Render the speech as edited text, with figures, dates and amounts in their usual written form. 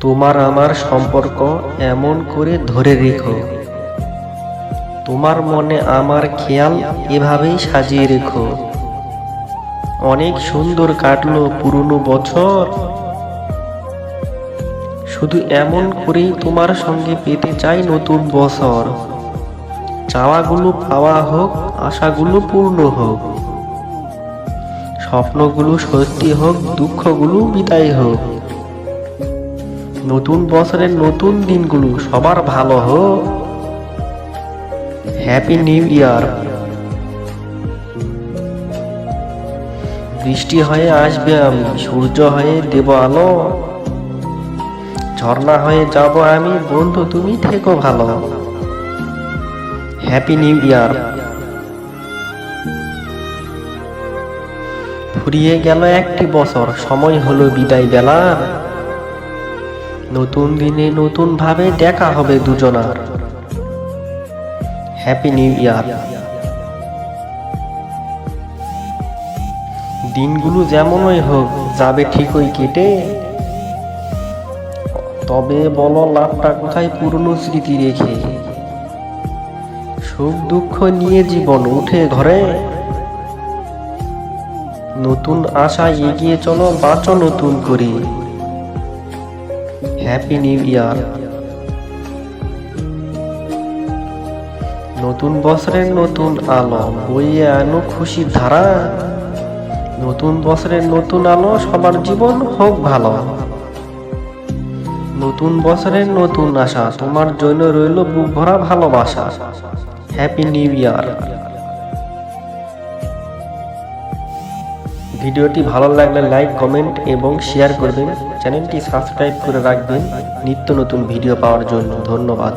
তোমার আমার সম্পর্ক এমন করে ধরে রেখো, তোমার মনে আমার খেয়াল এভাবেই সাজিয়ে রেখো। অনেক সুন্দর কাটলো পুরনো বছর, শুধু এমন করেই তোমার সঙ্গে পেতে চাই নতুন বছর। চাওয়াগুলো পাওয়া হোক, আশাগুলো পূর্ণ হোক, স্বপ্নগুলো সত্যি হোক, দুঃখগুলো বিদায় হোক। নতুন বছরের নতুন দিনগুলো সবার ভালো হোক। Happy new year. বৃষ্টি হয়ে আসবে আমি, সূর্য হয়ে দেব আলো, ঝর্ণা হয়ে যাব আমি, বন্ধু তুমি থেকো ভালো। Happy new year. ফুরিয়ে গেল একটি বছর, সময় হলো বিদায় বেলার। নতুন দিনে নতুন ভাবে দেখা হবে দুজনার। Happy new year. দিনগুলো যেমনই হোক যাবে ঠিকই কেটে, তবে বলো লাভটা কোথায় পুরনো স্মৃতি রেখে। সুখ দুঃখ নিয়ে জীবন উঠে ঘরে, নতুন আশা এগিয়ে চলো, বাঁচো নতুন করে। Happy new year. নতুন বছরের নতুন আলো বইয়ে আনো খুশির ধারা। নতুন বছরের নতুন আলো, সবার জীবন হোক ভালো। নতুন বছরের নতুন আশা, তোমার জন্য রইল বুক ভরা ভালোবাসা। Happy new year. ভিডিওটি ভালো লাগলে লাইক, কমেন্ট এবং শেয়ার করবেন। চ্যানেলটি সাবস্ক্রাইব করে রাখবেন নিত্য নতুন ভিডিও পাওয়ার জন্য। ধন্যবাদ।